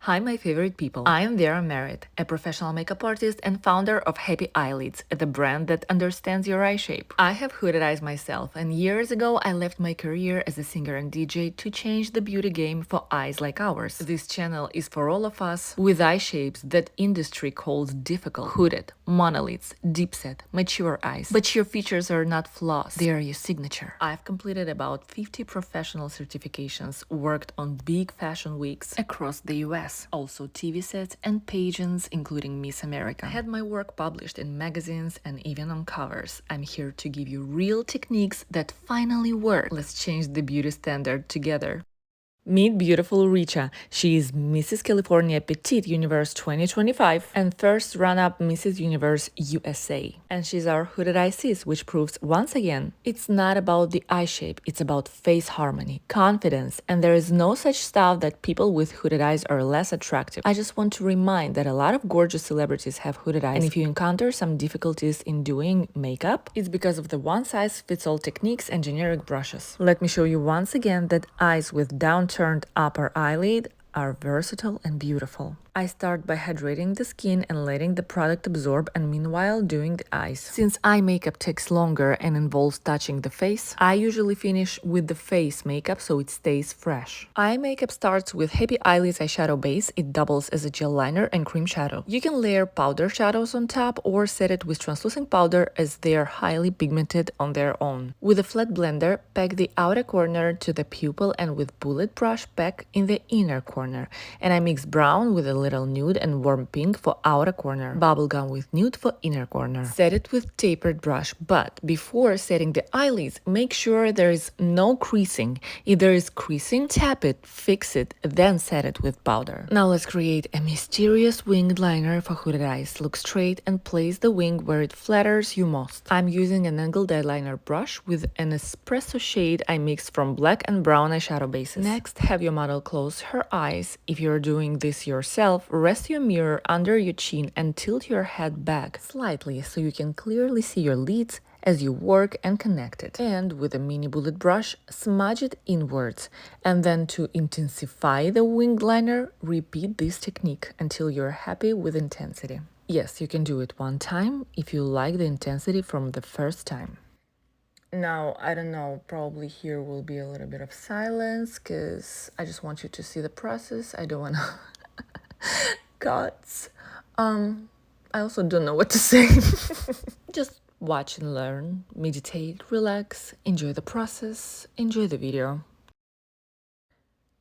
Hi, my favorite people. I am Vera Marit, a professional makeup artist and founder of Happy Eyelids, the brand that understands your eye shape. I have hooded eyes myself, and years ago I left my career as a singer and DJ to change the beauty game for eyes like ours. This channel is for all of us with eye shapes that industry calls difficult: hooded, monolids, deep set, mature eyes. But your features are not flaws, they are your signature. I've completed about 50 professional certifications, worked on big fashion weeks across the US, also TV sets and pageants, including Miss America. I had my work published in magazines and even on covers. I'm here to give you real techniques that finally work. Let's change the beauty standard together. Meet beautiful Richa. She is Mrs. California Petite Universe 2025 and first run-up Mrs. Universe USA. And she's our hooded eye sis, which proves once again, it's not about the eye shape, it's about face harmony, confidence, and there is no such stuff that people with hooded eyes are less attractive. I just want to remind that a lot of gorgeous celebrities have hooded eyes, and if you encounter some difficulties in doing makeup, it's because of the one-size-fits-all techniques and generic brushes. Let me show you once again that eyes with downturned upper eyelid are versatile and beautiful. I start by hydrating the skin and letting the product absorb, and meanwhile doing the eyes. Since eye makeup takes longer and involves touching the face, I usually finish with the face makeup so it stays fresh. Eye makeup starts with Happy Eyelids eyeshadow base. It doubles as a gel liner and cream shadow. You can layer powder shadows on top or set it with translucent powder as they are highly pigmented on their own. With a flat blender, pack the outer corner to the pupil and with bullet brush pack in the inner corner. And I mix brown with a little nude and warm pink for outer corner, bubblegum with nude for inner corner. Set it with tapered brush, but before setting the eyelids, make sure there is no creasing. If there is creasing, tap it, fix it, then set it with powder. Now let's create a mysterious winged liner for hooded eyes. Look straight and place the wing where it flatters you most. I'm using an angled eyeliner brush with an espresso shade I mixed from black and brown eyeshadow bases. Next, have your model close her eyes. If you're doing this yourself, rest your mirror under your chin and tilt your head back slightly so you can clearly see your lids as you work and connect it. And with a mini bullet brush, smudge it inwards. And then to intensify the winged liner, repeat this technique until you're happy with intensity. Yes, you can do it one time if you like the intensity from the first time. Now, I don't know, probably here will be a little bit of silence because I just want you to see the process. I don't want to cuts. I also don't know what to say. Just watch and learn, meditate, relax, enjoy the process, enjoy the video.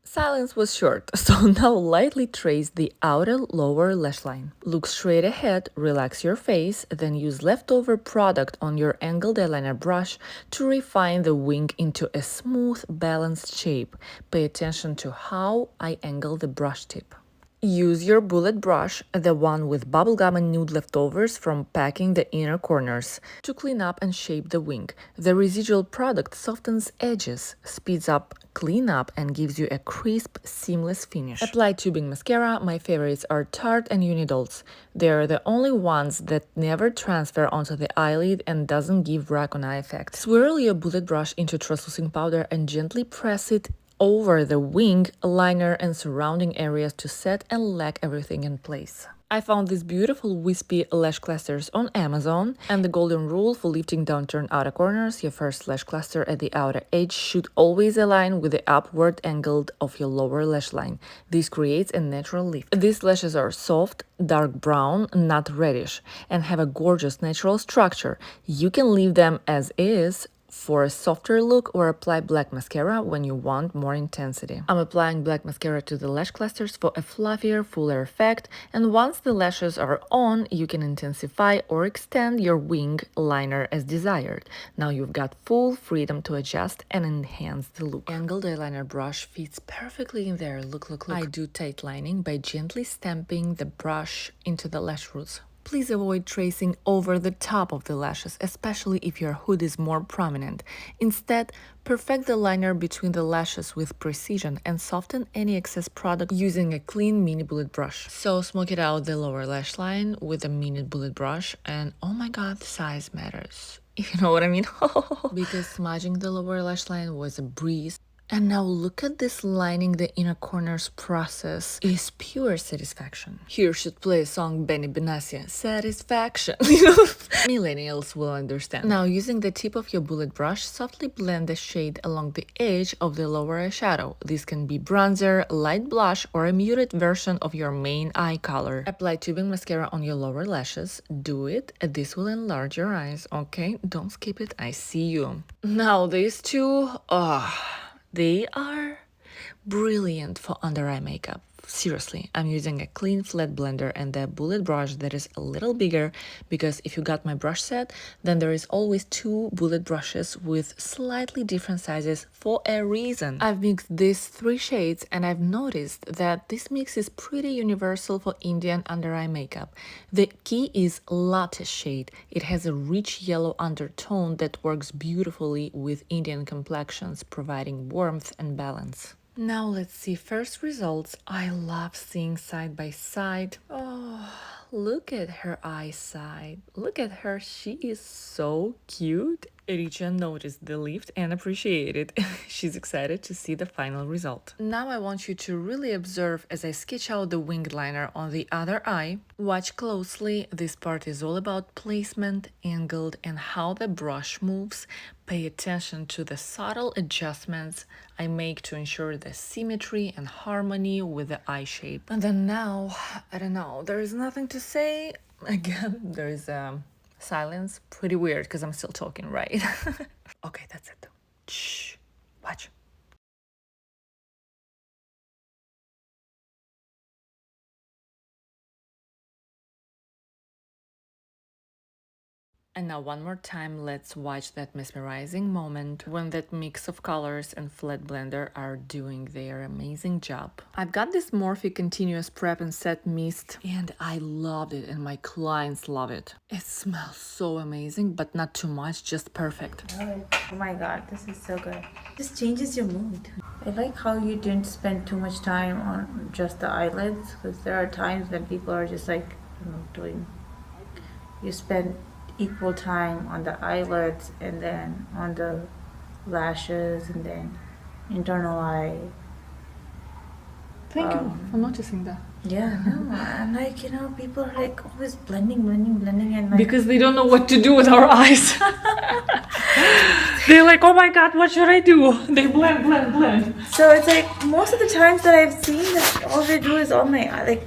Silence was short, so now lightly trace the outer lower lash line. Look straight ahead, relax your face, then use leftover product on your angled eyeliner brush to refine the wing into a smooth, balanced shape. Pay attention to how I angle the brush tip. Use your bullet brush, the one with bubblegum and nude leftovers from packing the inner corners, to clean up and shape the wing. The residual product softens edges, speeds up cleanup, and gives you a crisp, seamless finish. Apply tubing mascara. My favorites are Tarte and Unidolts. They are the only ones that never transfer onto the eyelid and doesn't give rag on eye effect. Swirl your bullet brush into translucent powder and gently press it over the wing, liner, and surrounding areas to set and lock everything in place. I found these beautiful wispy lash clusters on Amazon, and the golden rule for lifting downturned outer corners: your first lash cluster at the outer edge should always align with the upward angle of your lower lash line. This creates a natural lift. These lashes are soft, dark brown, not reddish, and have a gorgeous natural structure. You can leave them as is for a softer look or apply black mascara when you want more intensity. I'm applying black mascara to the lash clusters for a fluffier, fuller effect, and once the lashes are on, you can intensify or extend your wing liner as desired. Now you've got full freedom to adjust and enhance the look. Angled eyeliner brush fits perfectly in there. Look. I do tight lining by gently stamping the brush into the lash roots. Please avoid tracing over the top of the lashes, especially if your hood is more prominent. Instead, perfect the liner between the lashes with precision and soften any excess product using a clean mini bullet brush. So smoke it out the lower lash line with a mini bullet brush, and oh my god, size matters. If you know what I mean. Because smudging the lower lash line was a breeze. And now look at this lining the inner corners process is pure satisfaction. Here should play a song Benny Benassi, Satisfaction. Millennials will understand. Now using the tip of your bullet brush, softly blend the shade along the edge of the lower eyeshadow. This can be bronzer, light blush, or a muted version of your main eye color. Apply tubing mascara on your lower lashes. Do it. This will enlarge your eyes, okay? Don't skip it. I see you. Now these two, they are brilliant for under eye makeup. Seriously, I'm using a clean flat blender and a bullet brush that is a little bigger because if you got my brush set, then there is always two bullet brushes with slightly different sizes for a reason. I've mixed these three shades and I've noticed that this mix is pretty universal for Indian under eye makeup. The key is latte shade. It has a rich yellow undertone that works beautifully with Indian complexions, providing warmth and balance. Now let's see first results. I love seeing side by side. Oh, look at her eyesight. Look at her. She is so cute. Richa noticed the lift and appreciated it. She's excited to see the final result. Now I want you to really observe as I sketch out the winged liner on the other eye. Watch closely. This part is all about placement, angled, and how the brush moves. Pay attention to the subtle adjustments I make to ensure the symmetry and harmony with the eye shape. And then now, I don't know, there is nothing to say. Again, there is silence. Pretty weird because I'm still talking, right? Okay, that's it. Shh. Watch. And now one more time, let's watch that mesmerizing moment when that mix of colors and flat blender are doing their amazing job. I've got this Morphe continuous prep and set mist and I loved it and my clients love it. It smells so amazing, but not too much, just perfect. Oh my god, this is so good. This changes your mood. I like how you didn't spend too much time on just the eyelids because there are times when people are just like, you spend equal time on the eyelids and then on the lashes and then internal eye. Thank you for noticing that. Yeah, no, I'm like, people are like always blending, and like... Because they don't know what to do with our eyes. They're like, oh my god, what should I do? They blend. So it's like most of the times that I've seen that all they do is on my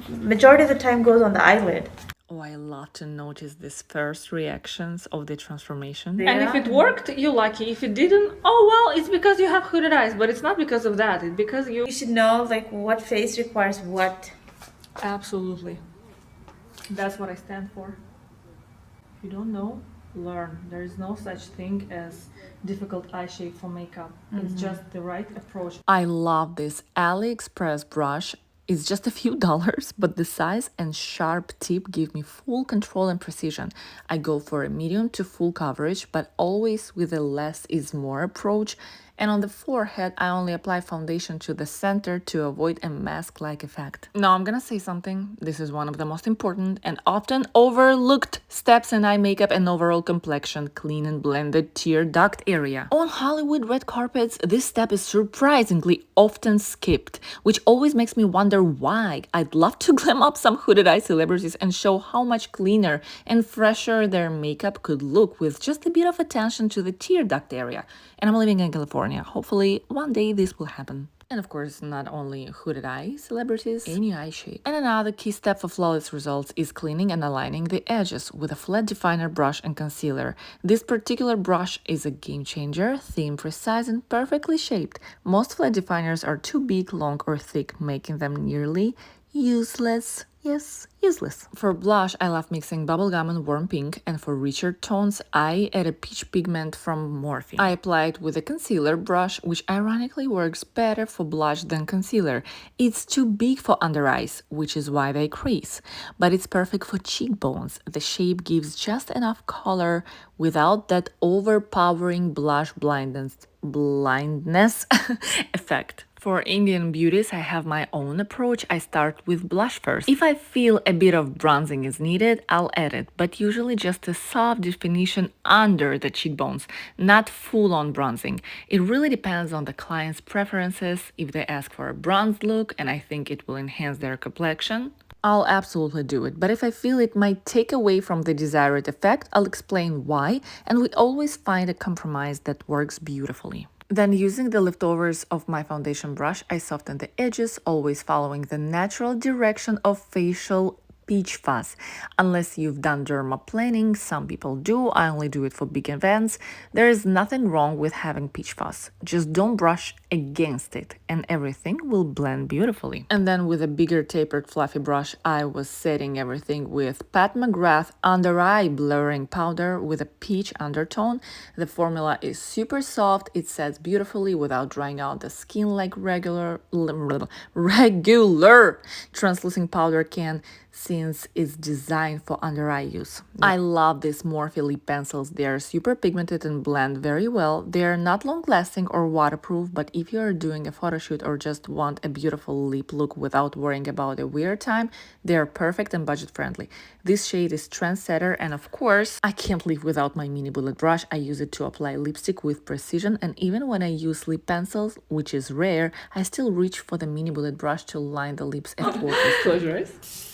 majority of the time goes on the eyelid. Oh, I love to notice these first reactions of the transformation. Yeah. And if it worked, you're lucky. If it didn't, oh well, it's because you have hooded eyes, but it's not because of that. It's because You should know like what face requires what. Absolutely. That's what I stand for. If you don't know, learn. There is no such thing as difficult eye shape for makeup. It's just the right approach. I love this AliExpress brush. It's just a few dollars, but the size and sharp tip give me full control and precision. I go for a medium to full coverage, but always with a less is more approach. And on the forehead, I only apply foundation to the center to avoid a mask-like effect. Now I'm gonna say something. This is one of the most important and often overlooked steps in eye makeup and overall complexion, clean and blended tear duct area. On Hollywood red carpets, this step is surprisingly often skipped, which always makes me wonder why. I'd love to glam up some hooded eye celebrities and show how much cleaner and fresher their makeup could look with just a bit of attention to the tear duct area. And I'm living in California. Hopefully, one day this will happen. And of course, not only hooded eye celebrities, any eye shape. And another key step for flawless results is cleaning and aligning the edges with a flat definer brush and concealer. This particular brush is a game changer, thin, precise, and perfectly shaped. Most flat definers are too big, long, or thick, making them nearly useless. Yes, useless. For blush, I love mixing bubblegum and warm pink, and for richer tones, I add a peach pigment from Morphe. I apply it with a concealer brush, which ironically works better for blush than concealer. It's too big for under eyes, which is why they crease, but it's perfect for cheekbones. The shape gives just enough color without that overpowering blush blindness effect. For Indian beauties, I have my own approach. I start with blush first. If I feel a bit of bronzing is needed, I'll add it, but usually just a soft definition under the cheekbones, not full-on bronzing. It really depends on the client's preferences. If they ask for a bronzed look and I think it will enhance their complexion, I'll absolutely do it, but if I feel it might take away from the desired effect, I'll explain why, and we always find a compromise that works beautifully. Then using the leftovers of my foundation brush, I soften the edges, always following the natural direction of facial peach fuzz. Unless you've done dermaplaning, some people do, I only do it for big events. There is nothing wrong with having peach fuzz. Just don't brush against it and everything will blend beautifully. And then with a bigger tapered fluffy brush, I was setting everything with Pat McGrath under eye blurring powder with a peach undertone. The formula is super soft, it sets beautifully without drying out the skin like regular translucent powder can, since it's designed for under eye use. I love these Morphe lip pencils. They are super pigmented and blend very well. They are not long lasting or waterproof, but if you are doing a photo shoot or just want a beautiful lip look without worrying about a wear time, they are perfect and budget friendly. This shade is trendsetter, and of course, I can't live without my mini bullet brush. I use it to apply lipstick with precision, and even when I use lip pencils, which is rare, I still reach for the mini bullet brush to line the lips effortlessly. Close your eyes.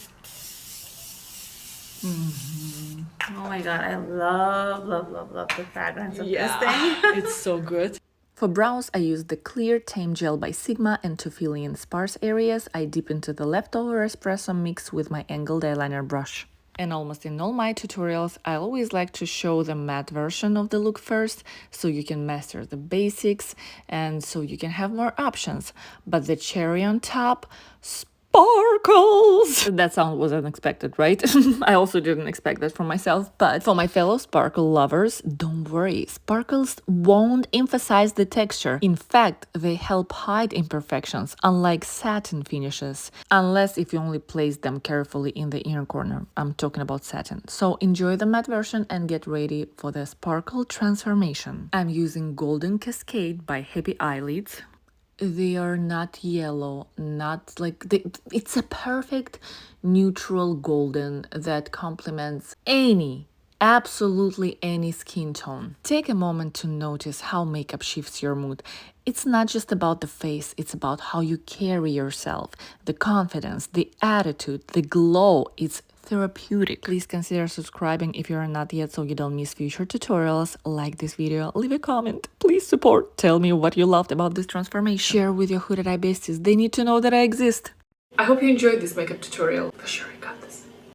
Oh my god, I love the fragrance of this thing. It's so good. For brows, I use the clear Tame Gel by Sigma, and to fill in sparse areas, I dip into the leftover espresso mix with my angled eyeliner brush. And almost in all my tutorials, I always like to show the matte version of the look first, so you can master the basics and so you can have more options. But the cherry on top, sparkles! That sound was unexpected, right? I also didn't expect that from myself, but for my fellow sparkle lovers, don't worry. Sparkles won't emphasize the texture. In fact, they help hide imperfections, unlike satin finishes, unless if you only place them carefully in the inner corner. I'm talking about satin. So enjoy the matte version and get ready for the sparkle transformation. I'm using Golden Cascade by Happy Eyelids. They are not yellow, not like it's a perfect neutral golden that complements absolutely any skin tone. Take a moment to notice how makeup shifts your mood. It's not just about the face, it's about how you carry yourself, the confidence, the attitude, the glow. It's therapeutic. Please consider subscribing if you are not yet so you don't miss future tutorials. Like this video, leave a comment, please support, tell me what you loved about this transformation. Share with your hooded eye besties, they need to know that I exist. I hope you enjoyed this makeup tutorial. For sure you got this.